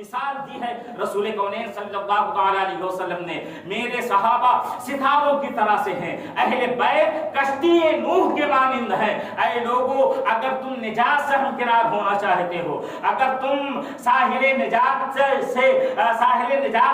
مثال دی ہے رسول کونین صلی اللہ علیہ وسلم نے، میرے صحابہ ستاروں کی طرح سے ہیں، اہل بیت کشتی نوح کے مانند ہیں۔ اے لوگوں، اگر تم نجات سے ہمکنار ہونا چاہتے ہو، اگر تم ساحل نجات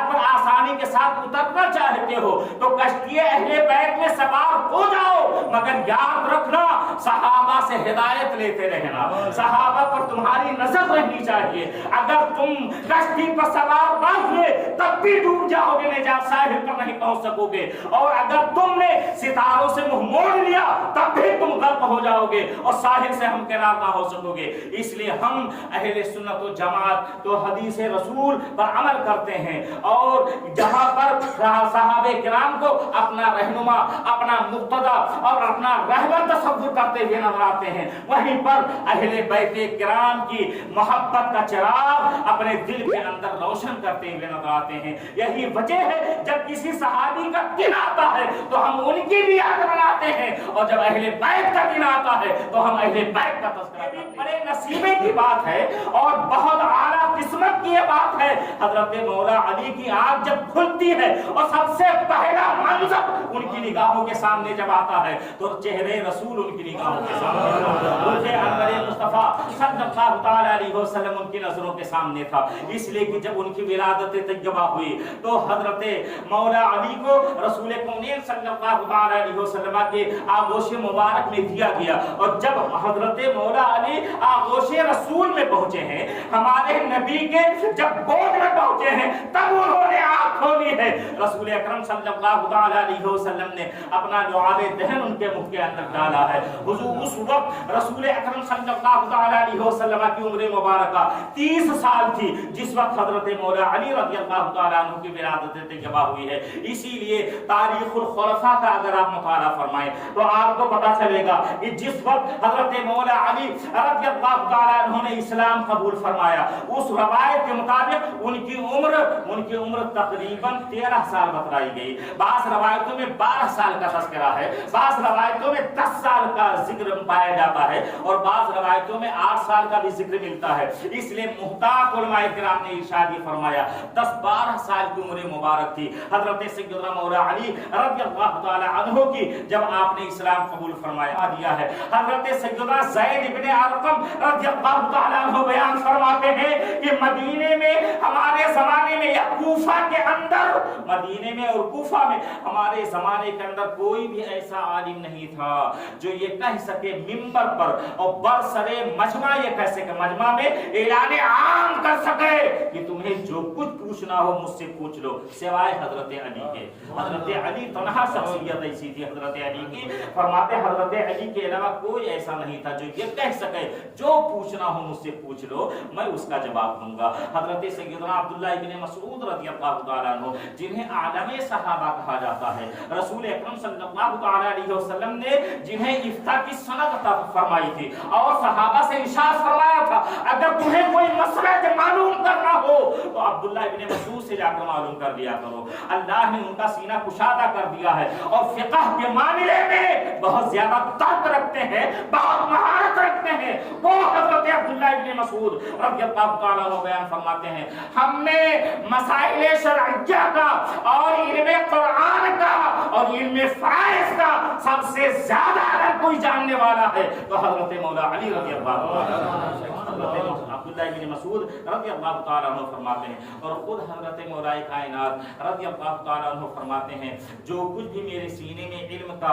پر آسانی کے ساتھ اترنا چاہتے ہو تو کشتی اہل بیت میں سوار ہو جاؤ، مگر یاد رکھنا صحابہ سے ہدایت لیتے رہنا، صحابہ پر تمہاری نظر رہنی چاہیے۔ اگر تم کشتی پر سوار نہ ہوئے تب بھی ڈوب جاؤ گے، نجات ساحل پر نہیں پہنچ سکو گے، اور اگر تم نے ستاروں سے منہ موڑ لیا تب بھی تم غرق ہو جاؤ گے اور ساحل سے ہمکنار نہ ہو سکو گے۔ اس لیے ہم اہل سنت و جماعت تو حدیث رسول پر عمل کرتے ہیں، اور جہاں پر صحابہ کرام کو اپنا رہنما، اپنا مقتدی اور اپنا رہبر تصور کرتے ہوئے نظر آتے ہیں، وہیں پر اہل بیت کرام کی محبت کا چراغ اپنے دل کے اندر روشن کرتے ہوئے نظر آتے ہیں۔ یہی وجہ ہے جب کسی صحابی کا دن آتا ہے تو ہم ان کی بھی یاد بناتے ہیں، اور جب اہل بیت کا دن آتا ہے تو ہم اہل بیت کا تذکرہ کرتے ہیں۔ بڑے نصیبے کی بات ہے اور بہت اعلیٰ قسمت کی یہ بات ہے، حضرت مولا علی کی آنکھ جب کھلتی ہے اور سب سے پہلا منظر ان کی نگاہوں کے سامنے جب آتا ہے تو چہرے رسول ان کی نگاہوں کے سامنے آتا ہے، روح انور مصطفیٰ صلی اللہ تعالی علیہ وسلم ان کی نظروں کے سامنے تھا۔ اس لیے کہ جب ان کی ولادت طیبہ ہوئی تو حضرت مولا علی کو رسول کونین صلی اللہ تعالی علیہ وسلم کے آغوش مبارک میں دیا گیا، اور جب حضرت مولا علی آغوش رسول میں پہنچے ہیں، ہمارے نبی کے جب گود میں پہنچے ہیں، تب انہوں نے آنکھ کھولی ہے۔ رسول اکرم صلی اللہ تعالی علیہ وسلم نے اپنا لعاب دہن ان کے منہ کے اندر ڈالا ہے۔ حضور اس وقت رسول اکرم صلی اللہ تعالی علیہ وسلم کی عمر مبارکہ 30 سال تھی جس وقت حضرت مولا علی رضی اللہ تعالیٰ عنہ کی ولادت طیبہ ہوئی ہے۔ اسی لیے تاریخ الخلفاء کا اگر آپ مطالعہ فرمائیں تو آپ کو پتا چلے گا کہ جس وقت حضرت مولا علی رضی اللہ تعالیٰ عنہ نے اسلام قبول فرمایا، اس روایت کے مطابق ان کی عمر تقریباً 13 سال بتلائی گئی۔ بعض روایتوں میں 12 سال کا تذکرہ ہے، بعض روایتوں میں 10 سال کا ذکر پایا جاتا ہے، اور بعض روایتوں میں 8 سال کا بھی ذکر ملتا ہے۔ اس لیے محتاط علماء کرام نے ارشاد فرمایا 10-12 سال کی عمر مبارک تھی حضرت سیدنا مولا علی رضی اللہ تعالی عنہ کی جب آپ نے اسلام قبول فرمایا دیا ہے۔ حضرت سیدنا زید بن ارقم رضی اللہ تعالی عنہ بیان فرماتے ہیں کہ مدینے میں ہمارے زمانے میں یا کوفہ کے اندر، مدینے میں اور کوفہ میں ہمارے زمانے کے اندر کوئی بھی ایسا عالم نہیں تھا جو یہ کہہ سکے منبر پر اور برسرے مجمع یہ کہہ سکے، مجمع میں اعلان عام کر سکے کہ تمہیں جو کچھ پوچھنا ہو مجھ سے پوچھ لو، سوائے حضرت علی کے۔ حضرت علی تنہا شخصیت ایسی تھی حضرت علی کی، فرماتے حضرت علی کے علاوہ کوئی ایسا نہیں تھا جو یہ کہہ سکے جو پوچھنا ہو مجھ سے پوچھ لو، میں اس کا جواب دوں گا۔ حضرت سیدنا عبداللہ ابن مسعود رضی اللہ تعالیٰ عنہ جنہیں عالم صحابہ کہا جاتا ہے، رسول اکرم صلی اللہ تعالیٰ علیہ وسلم نے جنہیں افتاء کی سند عطا فرمائی تھی اور صحابہ سے ارشاد فرمایا تھا اگر تمہیں کوئی مسئلہ معلوم کرنا ہو تو عبداللہ ابن مسعود سے جا کر معلوم کر لیا کرو۔ اللہ نے ان کا سینہ کشادہ کر دیا ہے اور فقہ کے معاملے میں بہت زیادہ طاقت رکھتے ہیں، بہت مہارت رکھتے ہیں۔ وہ حضرت عبداللہ ابن مسعود رضی اللہ تعالیٰ عنہ بیان فرماتے ہیں ہم نے مسائل شرعیہ کا اور علم قرآن کا اور علم فرائض کا سب سے زیادہ اگر کوئی جاننے والا ہے تو حضرت مولا علی رضی اللہ تعالیٰ عنہ۔ عبداللہ ابن مسعود رضی اللہ تعالیٰ عنہ فرماتے ہیں، اور خود حضرت مولا کائنات رضی اللہ تعالیٰ عنہ فرماتے ہیں جو کچھ بھی میرے سینے میں علم کا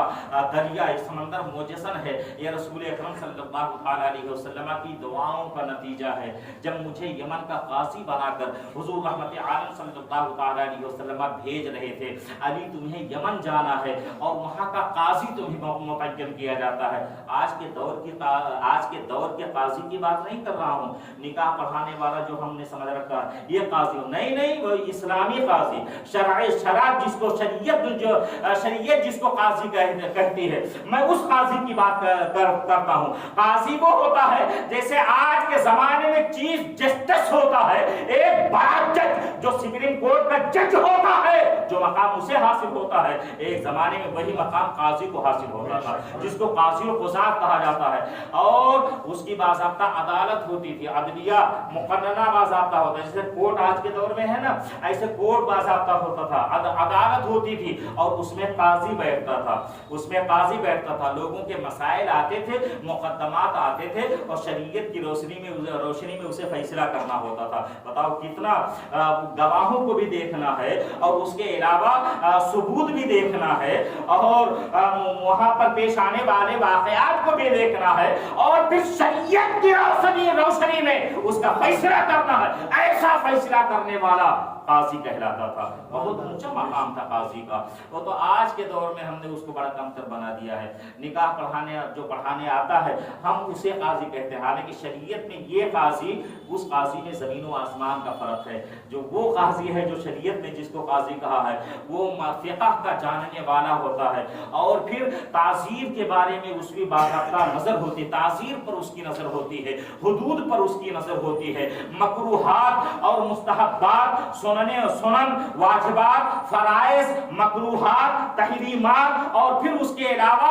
دریا سمندر موجزن ہے یہ رسول اکرم صلی اللہ تعالیٰ علیہ وسلم کی دعاؤں کا نتیجہ ہے۔ جب مجھے یمن کا قاضی بنا کر حضور رحمت عالم صلی اللہ تعالیٰ علیہ وسلم بھیج رہے تھے، علی تمہیں یمن جانا ہے اور وہاں کا قاضی تمہیں متعین کیا جاتا ہے۔ آج کے دور کے قاضی کی بات نہیں کر رہا ہوں، نکاح پڑھانے والا جو ہم نے سمجھ رکھا یہ قاضی نہیں، وہ اسلامی قاضی، شریعت جس کو قاضی कहती है, मैं उस काजी की बात करता हूँ। काजी वो होता है जैसे आज के जमाने में चीफ जस्टिस होता है, एक बड़ा जज जो सुप्रीम कोर्ट का जज होता है, जो मकाम उसे हासिल होता है, एक जमाने में वही मकाम काजी को हासिल होता था, जिसको काजी और कुज़ात कहा जाता है। और उसकी बाज़ाब्ता अदालत होती थी, अदलिया मुकन्नना बाज़ाब्ता होता है, जैसे कोर्ट आज के दौर में है ना, ऐसे कोर्ट बाज़ाब्ता होता था, अदालत होती थी और उसमें काजी बैठता था, उसमें काजी बैठता था। लोगों के मसाइल आते थे, मुकद्दमात आते थे और शरीयत की रोशनी में उसे फैसला करना होता था। बताओ कितना गवाहों को भी देखना है और उसके अलावा सबूत भी देखना है और वहां पर पेश आने वाले वाकयात को भी देखना है और फिर शरीयत की रोशनी में उसका फैसला करना है। ऐसा फैसला करने वाला काजी कहलाता था। बहुत ऊंचा मकाम था काजी का। वो तो आज के दौर में हमने उसको बड़ा कमतर बना दिया है। निकाह पढ़ाने आता है हम उसे काजी कहते हैं, हालांकि शरीयत में ये काजी उस काजी में ज़मीन व आसमान का फर्क है। जो वो काजी है जो शरीयत में जिसको काजी कहा है वो फ़िक़्ह का जानने वाला होता है और फिर ताज़ीर के बारे में उसकी बाकायदा नज़र होती है, ताज़ीर पर उसकी नज़र होती है, हुदूद पर उसकी नज़र होती है, मकरूहात और मुस्तहब्बात, सुनन, वाजिबात, फराइज़, मकरूहात, तहरीमात और फिर उसके अलावा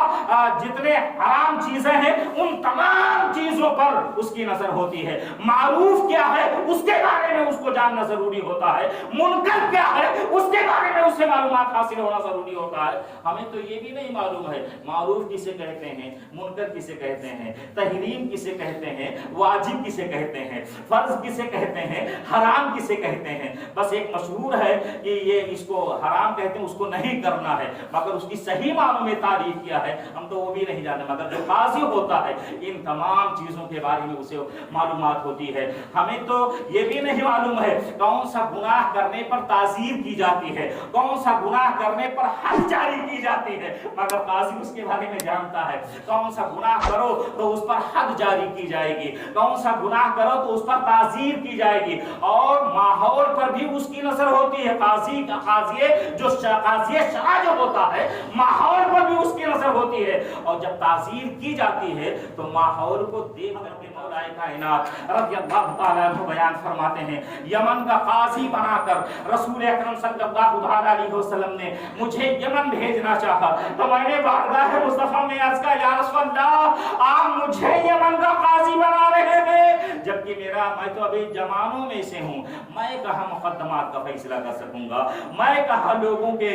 जितने हराम चीजें हैं उन तमाम चीजों पर उसकी नजर होती है। मारूफ क्या है उसके बारे में उसको जानना जरूरी होता है, मुनकर क्या है उसके बारे में उससे मालूमात हासिल होना जरूरी होता है। हमें तो ये भी नहीं मालूम है मारूफ किसे कहते हैं, मुनकर किसे कहते हैं, तहरीम किसे कहते हैं, वाजिब किसे कहते हैं, फर्ज किसे कहते हैं, हराम किसे कहते हैं। बस एक मशहूर है कि ये इसको हराम कहते हैं, उसको नहीं करना है, मगर उसकी सही मानों में तारीफ किया है हम तो वो भी नहीं जानते। मगर जो काजी होता है इन तमाम चीजों के बारे में उसे मालूमात होती है। हमें तो ये भी नहीं मालूम है कौन सा गुनाह करने पर ताज़ीर की जाती है, कौन सा गुनाह करने पर हद जारी की जाती है, मगर काजी उसके बारे में जानता है। कौन सा गुनाह करो तो उस पर हद जारी की जाएगी, कौन सा गुनाह करो तो उस पर ताज़ीर की जाएगी और माहौल पर भी उसकी नजर होती है। काजी शरा जो होता है माहौल पर भी उसकी नजर होती है और जब ताज़ीर की जाती है तो माहौल को देख करके मौलाए कायनात रज़ियल्लाहु ताला अन्हु बयान फरमाते हैं, यमन का काजी बनाकर रसूल अकरम सल्लल्लाहु अलैहि वसल्लम ने मुझे यमन भेजना चाहा तो मैंने बारगाह मुस्तफा में अर्ज़ किया, या रसूल अल्लाह आप मुझे यमन का काजी बना रहे हैं, जबकि मैं तो अभी जवानों में से हूँ, मैं कहाँ मुकद्दमात का फैसला कर सकूंगा, मैं कहाँ लोगों के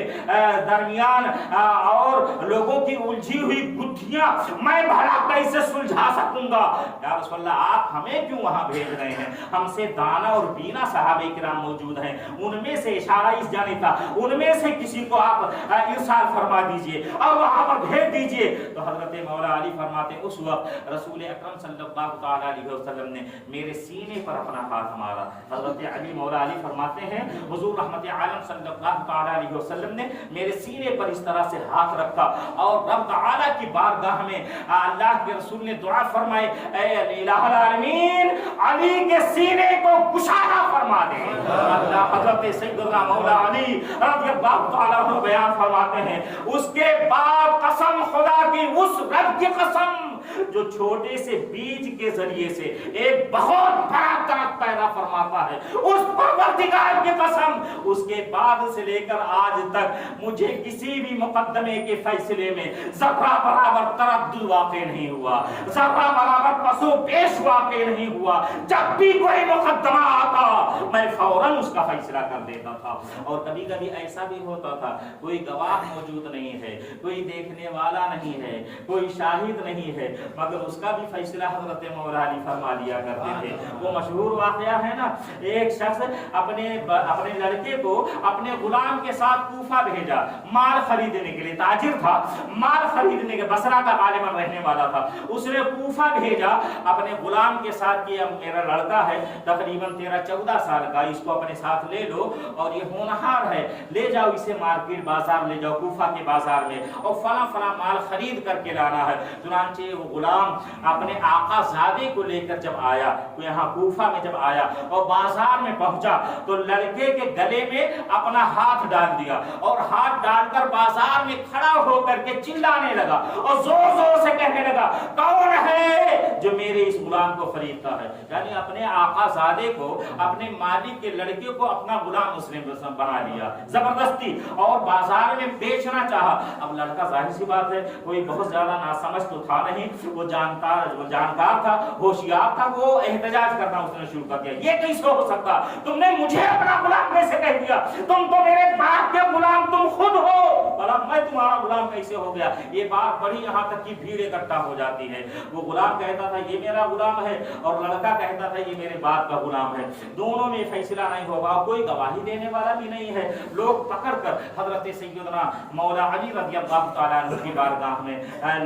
दरमियान और लोगों की उलझी हुई गुत्थियां मैं भला कैसे सुलझा सकूंगा। या रसूल अल्लाह आप हमें क्यों वहां भेज रहे हैं, हमसे दाना और बीना सहाबे किराम मौजूद हैं, उनमें से इशारा इस जानिब था, उनमें से किसी को आप इरसाल फरमा दीजिए और वहां पर भेज दीजिए। तो हजरत मौला अली फरमाते उस वक्त रसूल अकरम सल्लल्लाहु ताला अलैहि वसल्लम ने मेरे सीने पर अपना हाथ मारा। हजरत अली मौला अली फरमाते हैं हुजूर रहमत आलम सल्लल्लाहु ताला अलैहि वसल्लम ने मेरे सीने पर इस तरह से हाथ रखा और रब ताला की बारगाह में अल्लाह के रसूल ने दुआ फरमाई, ऐ इलाहुल आलमीन अली के सीने को कुशादा फरमा दे। अल्लाह हजरत सैयदना मौला अली रज़ियल्लाहु ताला अन्हु बयान फरमाते हैं, उसके बाद कसम खुदा की उस रब की कसम जो छोटे से बीज के जरिए से एक बहुत बड़ा दरख्त पैदा फरमाता है, उस परवरदिगार की कसम, उसके बाद से लेकर आज तक मुझे किसी भी मुकद्दमे के फैसले में ज़र्रा बराबर तरद्दुद वाक़ई नहीं हुआ, ज़र्रा बराबर पसो पेश वाक़ई नहीं हुआ। जब भी कोई मुकद्दमा आता मैं फौरन उसका फैसला कर देता था। और कभी कभी ऐसा भी होता था कोई गवाह मौजूद नहीं है, कोई देखने वाला नहीं है, कोई शाहिद नहीं है, मगर उसका भी फैसला हजरत मौला अली फरमा लिया करते थे। वो मशहूर वाकया है ना, एक शख्स अपने लड़के को अपने गुलाम के साथ कूफा भेजा माल खरीदने के लिए, ताजिर था, माल खरीदने के बसरा का गालिबन रहने वाला था, उसने कूफा भेजा अपने गुलाम के साथ कि मेरा लड़का है तकरीबन 13-14 साल का, इसको अपने साथ ले लो और ये होनहार है, ले जाओ इसे मार्केट बाजार ले जाओ, कूफा के बाजार में और फला फला माल खरीद करके लाना है। चुनांचे वो गुलाम अपने आका ज़ादे को लेकर जब आया, तो यहाँ कूफा में जब आया और बाजार में पहुंचा तो लड़के के गले में अपना हाथ डाल दिया और हाथ डालकर बाजार में खड़ा होकर के चिल्लाने लगा और जोर जोर से कहने लगा, कौन है जो मेरे इस गुलाम को खरीदता है। यानी अपने आका ज़ादे को, अपने मालिक के लड़के को अपना गुलाम उसने बना लिया जबरदस्ती और बाजार में बेचना चाहा। अब लड़का जाहिर सी बात है कोई बहुत ज्यादा नासमझ तो था नहीं, वो जानकार था, होशियार था, वो एहतजाज करना उसने शुरू कर दिया, ये कैसे हो सकता, तुमने मुझे अपना गुलाम कैसे कह दिया, तुम तो मेरे बाप के गुलाम तुम खुद हो, भला मैं तुम्हारा गुलाम कैसे हो गया। ये बात बड़ी यहाँ तक की भीड़ इकट्ठा हो जाती है। वो गुलाम कहता था ये मेरा गुलाम है और लड़का कहता था ये मेरे बाप का गुलाम है। दोनों में फैसला नहीं होगा, कोई गवाही देने वाला भी नहीं है। लोग पकड़कर हजरत सैयदना मौला अली रज़ियल्लाहु तआला अन्हु की बारगाह में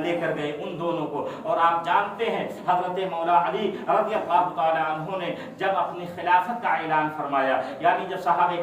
लेकर गए उन दोनों को। और आप जानते हैं हजरत मौला अली रज़ियल्लाहु तआला अन्हु ने जब अपनी खिलाफत का ऐलान फरमाया, यानी जब सहाबे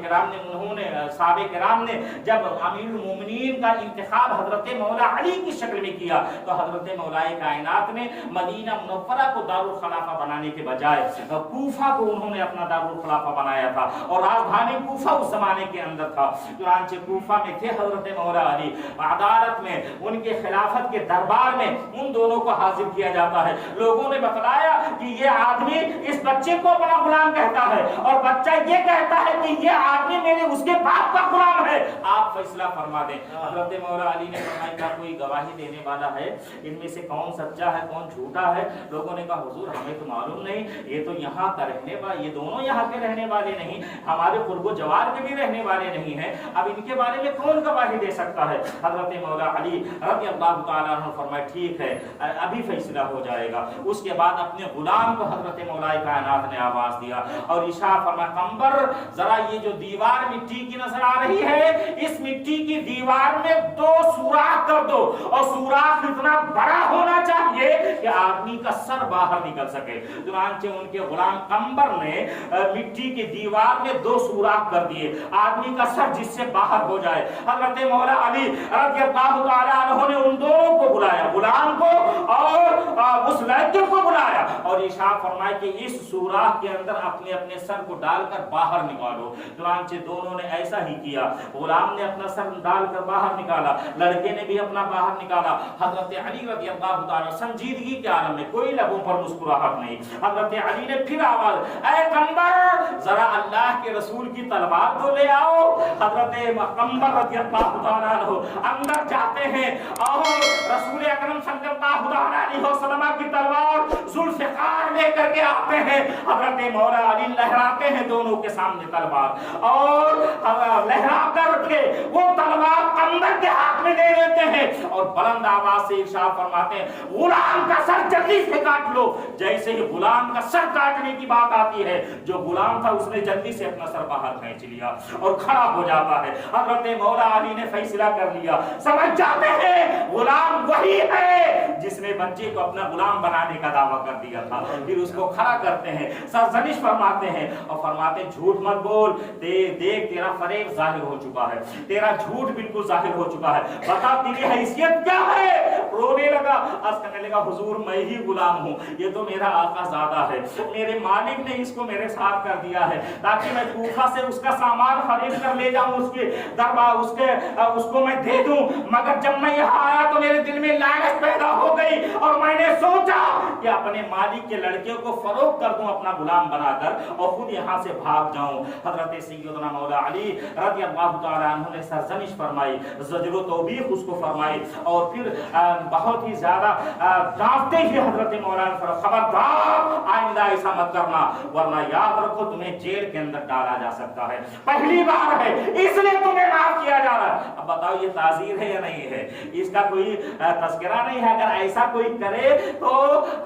किराम ने जब अमीरुल मोमिनीन का इंतखाब हजरत मौला अली की शक्ल में किया, तो हजरत मौलाए कायनात ने मदीना मुनव्वरा को दारुल खिलाफा बनाने के बजाय कूफा को उन्होंने अपना दारुल खिलाफा बनाया था और राजधानी कूफा उस जमाने के अंदर था। चुनांचे कूफा में थे हजरत मौला अली, अदालत में उनके खिलाफत के दरबार में उन दोनों को हाजिर किया जाता है। लोगों ने बतलाया कि ये आदमी इस बच्चे को अपना गुलाम कहता है और बच्चा ये कहता है कि ये आदमी मेरे उसके बाप का गुलाम है, आप फैसला फरमा दें। हजरत मौला अली ने फरमाया क्या कोई गवाही देने वाला है, इनमें से कौन सच्चा है कौन झूठा है। लोगों ने कहा हुजूर हमें तो मालूम नहीं, ये तो यहाँ का रहने वाले, ये दोनों यहाँ के रहने वाले नहीं, हमारे कुर्बो जवार के भी रहने वाले नहीं है, अब इनके बारे में कौन गवाही दे सकता है। हजरत मौला अली रज़ियल्लाहु तआला अन्हु फरमाया ठीक है अभी फैसला हो जाएगा। उसके बाद अपने गुलाम को हजरत मौलाए कायनात ने आवाज दिया और इशारा फरमाया कंबर जरा ये जो दीवार मिट्टी की नजर आ रही है, इस मिट्टी की दीवार में 2 सुराख कर दो और सुराख इतना बड़ा होना चाहिए कि आदमी का सर बाहर निकल सके। चुनांचे उनके गुलाम कंबर ने मिट्टी की दीवार में 2 सुराख कर दिए, आदमी का सर जिससे बाहर हो जाए। हजरत मौला अली रज़ियल्लाहु तआला अन्हु ने उन दोनों को बुलाया, गुलाम को और उस लड़के को बुलाया और इशारा फरमाया कि इस सुराख के अंदर अपने अपने सर को डालकर बाहर निकालो। चुनांचे दोनों ने ऐसा ही किया, गुलाम ने अपना सर डालकर बाहर निकाला, लड़के ने भी अपना बाहर निकाला। हजरत अली रज़ियल्लाहु तआला संजीदगी के आलम में कोई लबों पर मुस्कुराहट नहीं। हजरत अली ने फिर आवाज, ऐ कंबर जरा अल्लाह के रसूल की तलवार तो ले आओ। हजरत कंबर रज़ियल्लाहु तआला अन्हु अंदर जाते हैं और रसूल अकरम सल्लल्लाहु अलैहि वसल्लम की तलवार जुल्फ़िकार लेकर के आते हैं। हजरत मौला अली लहराते हैं दोनों के सामने तलवार और लहरा करके वो तलवार कंबर के हाथ में दे देते हैं और बुलंद आवाज से इरशाद फरमाते हैं गुलाम का सर जल्दी से काट लो। जैसे ही गुलाम का सर काटने की बात आती है, जो गुलाम था उसने जल्दी से अपना सर बाहर खींच लिया और खड़ा हो जाता है। हजरत मौला अली ने फैसला कर लिया, समझ जाते हैं गुलाम वही है जिसने बच्चे को अपना गुलाम बनाने का दावा कर दिया था। फिर उसको खड़ा करते हैं, सरजनिश फरमाते हैं और फरमाते झूठ मत बोल, देख तेरा फरेब जाहिर हो चुका है, तेरा झूठ बिल्कुल जाहिर हो चुका है, बता तेरी हैसियत क्या है। रोने लगा, अर्ज करने लगा हुजूर मैं ही गुलाम हूँ, ये तो मेरा आका ज़ादा है, मेरे मालिक ने इसको मेरे साथ कर दिया है ताकि मैं कूफा से उसका सामान खरीद कर ले जाऊं, उसके दरबार उसको मैं दे दूं। मगर जब मैं यहाँ आया तो मेरे दिल में लालच पैदा हो गई और मैंने सोचा कि अपने मालिक के लड़के को फरोख्त कर दूं अपना गुलाम बनाकर और खुद यहाँ से भाग जाऊं। हजरत सैयदना मौला अली रज़ियल्लाहु तआला अन्हु ने सरजनिश फरमाई, ज़जर तौबीख उसको फरमाई और फिर बहुत ही ज्यादा डांटते ही हजरत मौला ने फरमाया खबरदार आइंदा ऐसा मत करना वरना याद रखो तुम्हें जेल के अंदर डाला जा सकता है, पहली बार है इसलिए तुम्हें माफ किया जा रहा है। अब बताओ ये ताज़ीर है या नहीं है, इसका कोई तस्करा नहीं है। अगर ऐसा कोई करे तो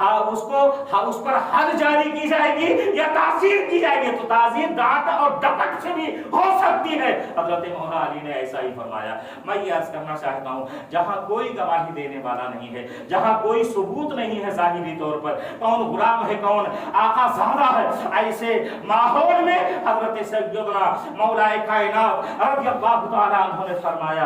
اس پر حد جاری کی جائے گی یا تاثیر کی جائے گی، تو تاثیر ڈانٹ اور ڈپٹ سے بھی ہو سکتی ہے۔ حضرت مولا علی نے ایسا ہی فرمایا۔ میں یہ عرض کرنا چاہتا ہوں، جہاں کوئی گواہی دینے والا نہیں ہے، جہاں کوئی ثبوت نہیں ہے ظاہری طور پر کون غلام ہے کون آقا زادہ ہے، ایسے ماحول میں حضرت سیدنا مولا کائنات رضی اللہ تعالیٰ عنہ نے فرمایا،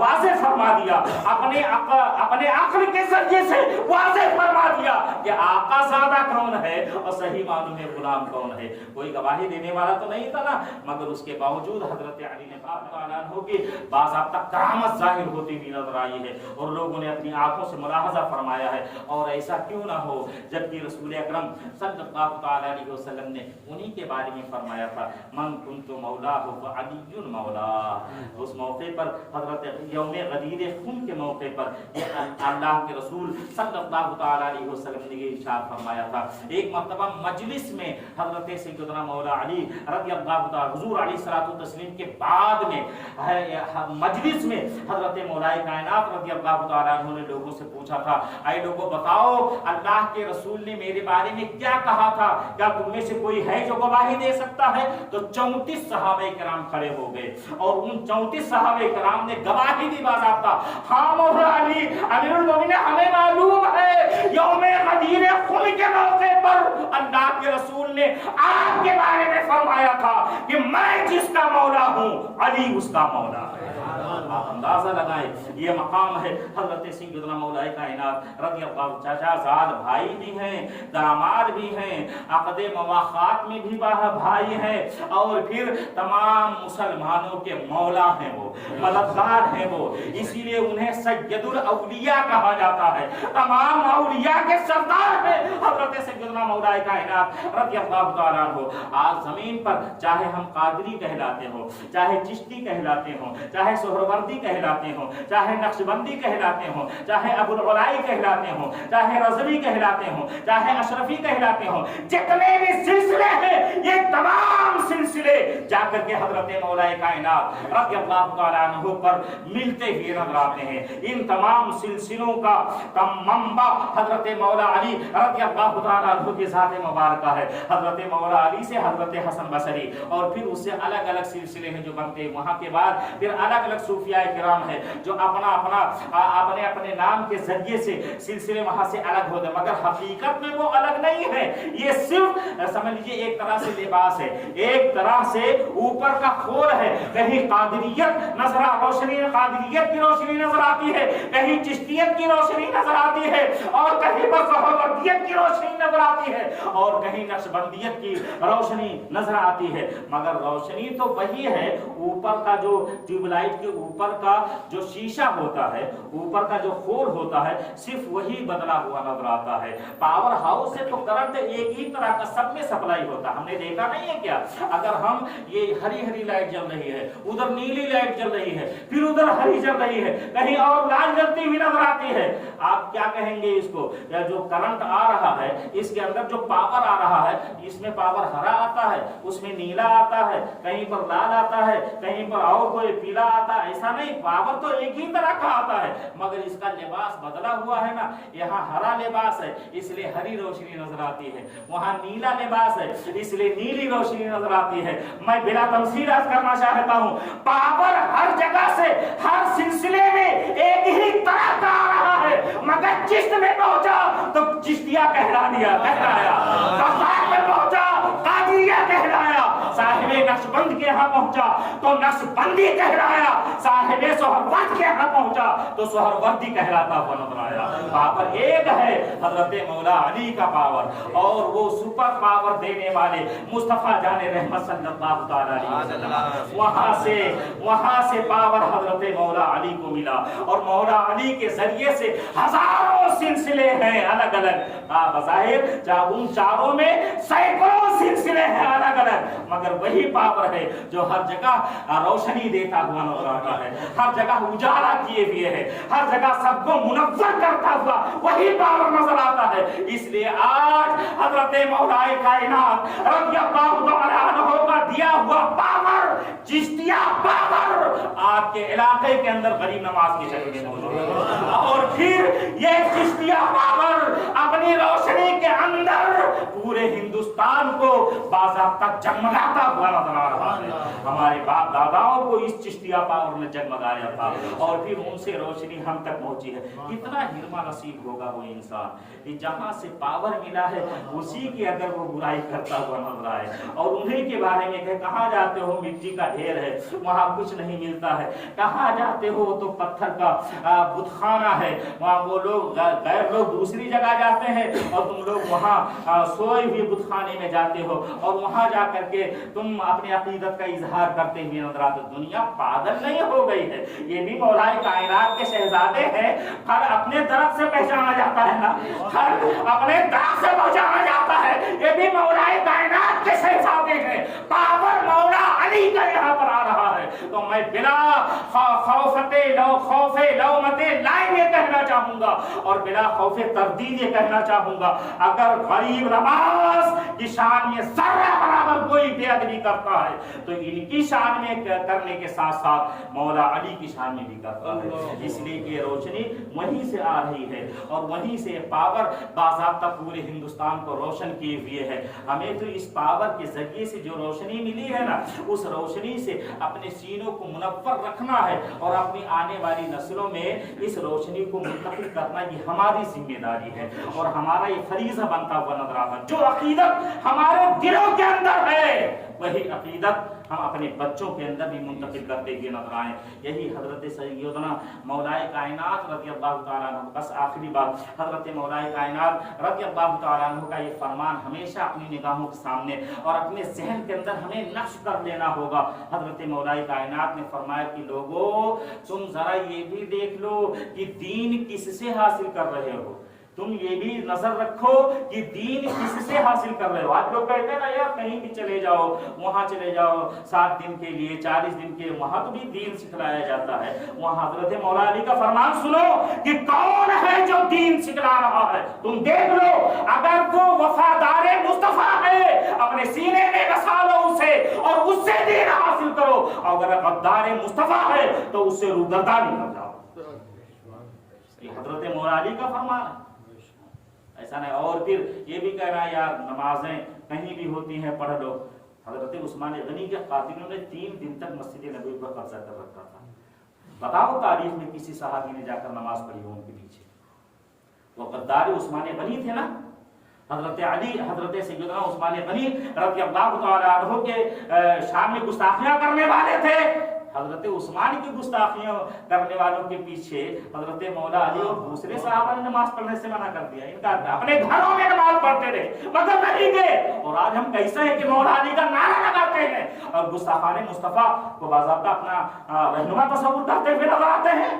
واضح فرما دیا، اپنے عقل کے ذریعے سے واضح فرما دیا کہ آقا زادہ کون ہے اور صحیح معنوں میں غلام کون ہے۔ کوئی گواہی دینے والا تو نہیں تھا نا، مگر اس کے باوجود حضرت علی نے تعالیٰ عنہ کی باضابطہ کرامت ظاہر ہوتی ہوئی نظر آئی ہے اور لوگوں نے اپنی آنکھوں سے ملاحظہ فرمایا ہے۔ اور ایسا کیوں نہ ہو جبکہ رسول اکرم صلی اللہ تعالیٰ علیہ وسلم نے انہی کے بارے میں فرمایا تھا، من کنت مولاہ فعلی مولا۔ اس موقع پر حضرت یوم غدیر خون کے موقع پر یہ اللہ کے رسول صلی اللہ تعالیٰ علیہ وسلم نے یہ ارشاد فرمایا تھا۔ ایک مرتبہ مجلس میں حضرت سیدنا مولا علی رضی اللہ تعالیٰ حضور علیہ الصلوۃ والتسلیم کے بعد میں مجلس میں حضرت مولا کائنات رضی اللہ تعالیٰ عنہ نے لوگوں سے پوچھا تھا، اے لوگوں بتاؤ اللہ کے رسول نے میرے بارے میں کیا کہا تھا، کیا تم میں سے کوئی ہے جو گواہی دے سکتا ہے؟ تو 34 صحابہ کرام کھڑے ہو گئے اور ان 34 صحابہ کرام نے گواہی دی باضابطہ، ہاں مولا علی امیر المومنین ہمیں معلوم ہے یوم غدیر خون کے موقع پر اللہ کے رسول نے آپ کے بارے میں فرمایا تھا کہ میں جس کا مولا ہوں علی اس کا مولا ہے۔ آپ اندازہ لگائیں یہ مقام ہے حضرت سیدنا مولا کائنات رضی اللہ، چاچا زاد بھائی بھی ہیں، داماد بھی ہیں، عقد مواخات میں بھی بھائی ہیں، اور پھر تمام مسلمانوں کے مولا ہیں، وہ مددگار ہیں، وہ اسی لیے انہیں سید الاولیاء کہا جاتا ہے، تمام اولیاء کے سردار ہیں حضرت سیدنا مولا کائنات رضی اللہ تعالیٰ عنہ۔ آج زمین پر چاہے ہم قادری کہلاتے ہوں، چاہے چشتی کہلاتے ہوں، چاہے سہروردی کہلاتے ہوں، چاہے نقشبندی کہلاتے ہوں، چاہے ابو العلائی کہلاتے ہوں، چاہے رضوی کہلاتے ہوں، چاہے اشرفی کہلاتے ہوں، جتنے بھی سلسلے ہیں یہ تمام سلسلے جا کر کے حضرت مولا کائنات رضی اللہ تعالیٰ عنہ پر ملتے ہوئے نظر آتے ہیں۔ ان تمام سلسلوں کا منبع حضرت مولا علی رضی اللہ تعالیٰ عنہ کی ذات مبارکہ ہے۔ حضرت مولا علی سے حضرت حسن بصری اور پھر اس سے الگ الگ سلسلے ہیں جو بنتے ہیں، وہاں کے بعد پھر الگ الگ صوفیاء کرام ہیں جو اپنے نام کے ذریعے سے سلسلے وہاں سے الگ ہوتے ہیں، مگر حقیقت میں وہ الگ نہیں ہے، یہ صرف سمجھ لیجیے ایک طرح سے لباس ہے، ایک طرح سے اوپر کا کھول ہے۔ کہیں قادریت روشنی قادریت کی روشنی نظر آتی ہے، کہیں چشتیت کی روشنی نظر آتی ہے، اور کہیں پر سہروردیت کی روشنی نظر آتی ہے، اور کہیں نقشبندیت کی روشنی نظر آتی ہے، مگر روشنی تو وہی ہے۔ اوپر کا جو ٹیوب لائٹ کے اوپر کا جو شیشہ ہوتا ہے، اوپر کا جو کھول ہوتا ہے، صرف وہی بدلا ہوا نظر آتا ہے۔ پاور ہاؤس سے تو کرنٹ ایک ہی طرح کا سب میں سپلائی ہوتا ہے، ہم نے دیکھا نہیں ہے کیا؟ اگر ہم یہ ہری لائٹ جل رہی ہے، ادھر نیلی لائٹ جل رہی ہے، پھر ادھر ہری جل رہی ہے، کہیں اور لال جلتی ہوئی نظر آتی ہے، آپ کیا کہیں گے اس کو؟ یا جو کرنٹ آ رہا ہے اس کے اندر جو پاور آ رہا ہے، اس میں پاور ہرا آتا ہے، اس میں نیلا آتا ہے، کہیں پر لال آتا ہے، کہیں پر اور کوئی پیلا آتا ہے، ایسا نہیں، پاور تو ایک ہی طرح کا آتا ہے، مگر اس کا لباس بدلا ہوا ہے نا۔ یہاں ہرا لباس ہے اس لیے ہری روشنی نظر آتی ہے، وہاں نیلا لباس ہے اس لیے نیلی روشنی نظر آتی ہے۔ میں بلا تمثیل عرض کرنا چاہتا ہوں، پاور ہر جگہ سے ہر سلسلے میں ایک ہی طرح کا آ رہا ہے، مگر چشت میں پہنچا تو چشتیہ کہلایا، قادر میں پہنچا قادریہ کہلایا، صاحب نقشبند کے یہاں پہنچا تو نقشبندی کہلایا، صاحب سہرورد کے یہاں پہنچا تو سہروردی کہلاتا ہوا نظر آیا۔ پاور ایک ہے، حضرت مولا علی کا پاور، اور وہ سپر پاور دینے والے مصطفیٰ جان رحمت صلی اللہ تعالیٰ علیہ وسلم، وہاں سے پاور حضرت مولا علی کو ملا، اور مولا علی کے ذریعے سے ہزاروں سلسلے ہیں الگ الگ، بظاہر ان چاروں میں سینکڑوں سلسلے ہیں الگ الگ، مگر وہی پاور ہے جو ہر جگہ روشنی دیتا ہوا نظر آتا ہے، ہر جگہ اجالا کیے ہوئے ہے، ہر جگہ سب کو منور کرتا ہوا وہی پاور نظر آتا ہے۔ اس لیے آج حضرت مولا کائنات رضی اللہ تعالی عنہ کا دیا ہوا پاور، چشتیہ پاور، آپ کے علاقے کے اندر غریب نواز کی شکل میں موجود ہے، اور پھر یہ چشتیہ پاور पूरे हिंदुस्तान को बाज़ाब्ता जगमगाता हुआ नजर आ रहा है। हमारे बाप दादाओं को इस चिश्तिया पावर ने जगमगाया था और फिर उनसे रोशनी हम तक पहुंची है। कितना हिरमा नसीब होगा वो इंसान कि जहां से पावर मिला है उसी की अगर वो बुराई करता हुआ नजर आए और उन्हीं के बारे में कहे कहाँ जाते हो मिट्टी का ढेर है, वहां कुछ नहीं मिलता है, कहाँ जाते हो तो पत्थर का बुतखाना है, वहां वो लोग गैर लोग दूसरी जगह जाते हैं और तुम लोग वहां सोए हुए बुतखाने में जाते हो और वहां जा करके तुम अपने अकीदत का इजहार करते हुए नजर आते। दुनिया पागल नहीं हो गई है, ये भी मौलाए कायनात के शहजादे हैं। हर अपने तरफ से पहचाना जाता है ना, हर अपने दाग से पहचाना जाता है, ये भी मौलाए कायनात के शहजादे हैं। पावर मौला अली का यहाँ पर आ रहा है। तो मैं बिना खौफे लौमते लाइन ये कहना चाहूंगा और बिना खौफे तरदीद ये कहना चाहूंगा, अगर गरीब नवाज की शान में जर्रा बराबर कोई बेअदबी करता है तो इनकी शान में करने के साथ साथ मौला अली की शान में भी करता है। इसलिए ये रोशनी वहीं से आ रही है और वहीं से पावर बाज़ाब्ता पूरे हिंदुस्तान को रोशन किए हुए है। हमें तो इस पावर के जरिए से जो रोशनी मिली है ना, उस रोशनी से अपने सीनों को मुनव्वर रखना है और अपनी आने वाली नस्लों में इस रोशनी को मुंतकिल करना ये हमारी जिम्मेदारी है और हमारा ये फरीज़ा बनता हुआ नजर आता है। जो अकीदत हमारे दिलों के अंदर है वही अकीदत हम अपने बच्चों के अंदर भी मुंतकिल करते हुए नजर आए। यही हजरत सैयदना मौलाए कायनात रज़ियल्लाहु तआला अन्हु, बस आखिरी बात, हजरत मौलाए कायनात रज़ियल्लाहु तआला अन्हु का ये फरमान हमेशा अपनी निगाहों के सामने और अपने जहन के अंदर हमें नक्श कर लेना होगा। हजरत मौलाए कायनात ने फरमाया कि लोगों तुम जरा ये भी देख लो कि दीन किससे हासिल कर रहे हो, तुम ये भी नजर रखो कि दीन किससे हासिल कर रहे हो। आज लोग कहते हैं ना यार कहीं भी चले जाओ, वहां चले जाओ 7 दिन के लिए 40 दिन के, वहां तो भी दीन सिखलाया जाता है। वहां हजरत मौला अली का फरमान सुनो कि कौन है जो दीन सिखला रहा है। तुम देख लो, अगर वो वफादार मुस्तफा है अपने सीने में बसा लो उसे और उससे दीन हासिल करो, अगर गद्दार मुस्तफा है तो उससे रूगर्दानी कर जाओ। ये हजरत मौला अली का फरमान है, ऐसा नहीं। और फिर ये भी कह रहा है यार नमाजें कहीं भी होती हैं पढ़ लो। हजरत उस्मान गनी के कातिलों ने 3 दिन तक मस्जिद नबवी पर कब्जा कर रखा था। बताओ तारीख में किसी सहाबी ने जाकर नमाज पढ़ी हो उनके पीछे। वो गद्दार उस्मान गनी थे ना, हजरत अली हजरत सैयदना उस्मान गनी रज़ियल्लाहु तआला अन्हु के शान में गुस्ताखियां करने वाले थे। हजरत उस्मान की गुस्ताखियां करने वालों के पीछे हजरत मौला अली और दूसरे सहाबा ने नमाज पढ़ने से मना कर दिया। इनका अपने घरों में नमाज पढ़ते रहे मगर नहीं गए। और आज हम कैसे हैं कि मौला अली का नारा लगाते हैं और गुस्ताखाने मुस्तफा को बाज़ाब्ता अपना रहनुमा तस्वुर करते हुए नजर आते हैं।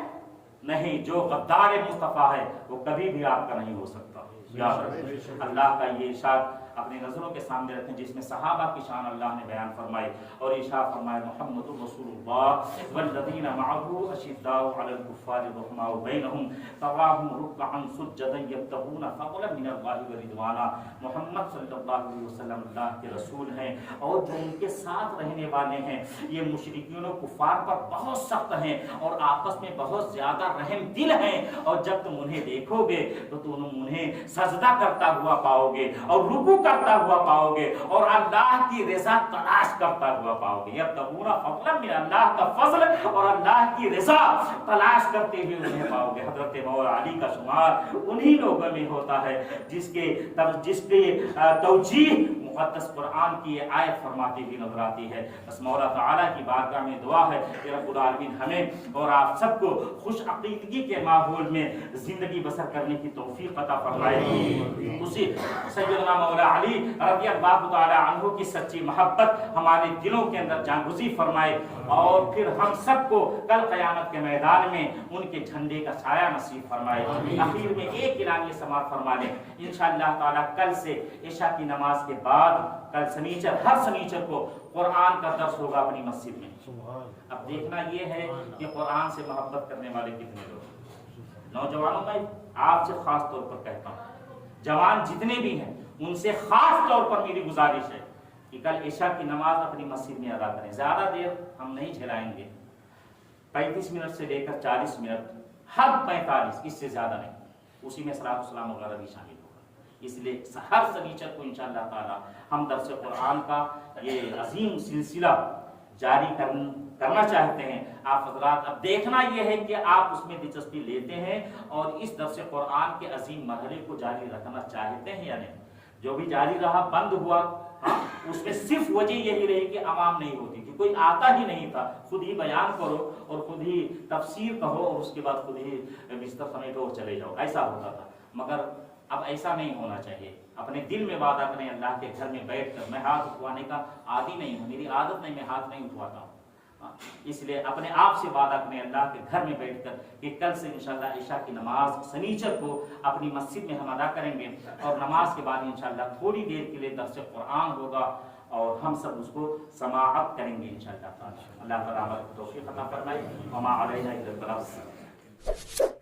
नहीं, जो गद्दार मुस्तफा है वो कभी भी आपका नहीं हो सकता। अल्लाह का ये इरशाद अपनी नजरों के सामने रखें जिसमें सहाबा की शान अल्लाह ने बयान फरमाई और इरशाद फरमाया मुहम्मदुर रसूलुल्लाह वल्लज़ीना मअहू अशिद्दाउ अलल कुफ़्फ़ारि रुहमाउ बैनहुम तराहुम रुक्अन सुज्जदन यब्तगूना फ़ज़लन मिनल्लाहि व रिज़वाना। मुहम्मद सल्लल्लाहु अलैहि वसल्लम अल्लाह के रसूल हैं और जो उनके साथ रहने वाले हैं ये मुशरिकीन और कुफ़ार पर बहुत सख्त हैं और आपस में बहुत ज्यादा रहम दिल हैं। और जब तुम उन्हें देखोगे तो तुम उन्हें सजदा करता हुआ पाओगे और रुकू करता हुआ पाओगे और अल्लाह की रज़ा तलाश करता हुआ पाओगे। यब्तगूना फ़ज़लन मिन अल्लाह का फजल और अल्लाह की रज़ा तलाश करते हुए उन्हें पाओगे। हजरत मौला अली का शुमार उन्हीं लोगों में होता है जिसके तौजीह मुक़द्दस कुरान की आयत फरमाती हुई नजर आती है। बस मौला ताला की बारगाह में दुआ है कि रब्बुल आलमीन हमें और आप सबको खुश अक़ीदगी के माहौल में जिंदगी बसर करने की तौफीक अता फरमाए। उसी सैयदना मौला अली रज़ियल्लाहु तआला अन्हु की सच्ची मोहब्बत हमारे दिलों के अंदर जागुज़ी फरमाए और फिर हम सबको कल क़यामत के मैदान में उनके झंडे का साया नसीब फरमाए। आखिर में एक इलाही समाअत फरमा लें इंशाअल्लाह ताला कल से इशा की नमाज के बाद कल सनीचर हर सनीचर को कुरान का दर्स होगा अपनी मस्जिद में। अब देखना ये है कि कुरान से मोहब्बत करने वाले कितने लोग। नौजवानों में आपसे खास तौर पर कहता हूँ, जवान जितने भी हैं उनसे खास तौर पर मेरी गुजारिश है कि कल इशा की नमाज अपनी मस्जिद में अदा करें। ज्यादा देर हम नहीं झेलाएंगे, 35 मिनट से लेकर 40 मिनट, हद 45, इससे ज्यादा नहीं। उसी में सलात सलाम वगैरह भी शामिल होगा। اس لیے ہر سنیچر کو انشاءاللہ تعالی ہم درس قرآن کا یہ عظیم سلسلہ جاری کرنا چاہتے ہیں۔ آپ حضرات اب دیکھنا یہ ہے کہ آپ اس میں دلچسپی لیتے ہیں اور اس درس قرآن کے عظیم مرحلے کو جاری رکھنا چاہتے ہیں یا نہیں۔ جو بھی جاری رہا بند ہوا، اس میں صرف وجہ یہی رہی کہ عوام نہیں ہوتی تھی، کوئی آتا ہی نہیں تھا، خود ہی بیان کرو اور خود ہی تفسیر کہو اور اس کے بعد خود ہی بستر سمیٹو اور چلے جاؤ، ایسا ہوتا تھا۔ مگر اب ایسا نہیں ہونا چاہیے۔ اپنے دل میں وعدہ کریں اللہ کے گھر میں بیٹھ کر، میں ہاتھ اٹھوانے کا عادی نہیں ہوں، میری عادت نہیں، میں ہاتھ نہیں اٹھواتا ہوں، اس لیے اپنے آپ سے وعدہ کریں اللہ کے گھر میں بیٹھ کر کہ کل سے انشاءاللہ عشاء کی نماز سنیچر کو اپنی مسجد میں ہم ادا کریں گے، اور نماز کے بعد انشاءاللہ تھوڑی دیر کے لیے درس قرآن ہوگا اور ہم سب اس کو سماعت کریں گے انشاءاللہ تعالی۔ اللہ تعالی توفیق عطا فرمائے۔ وما علینا الا البلاغ۔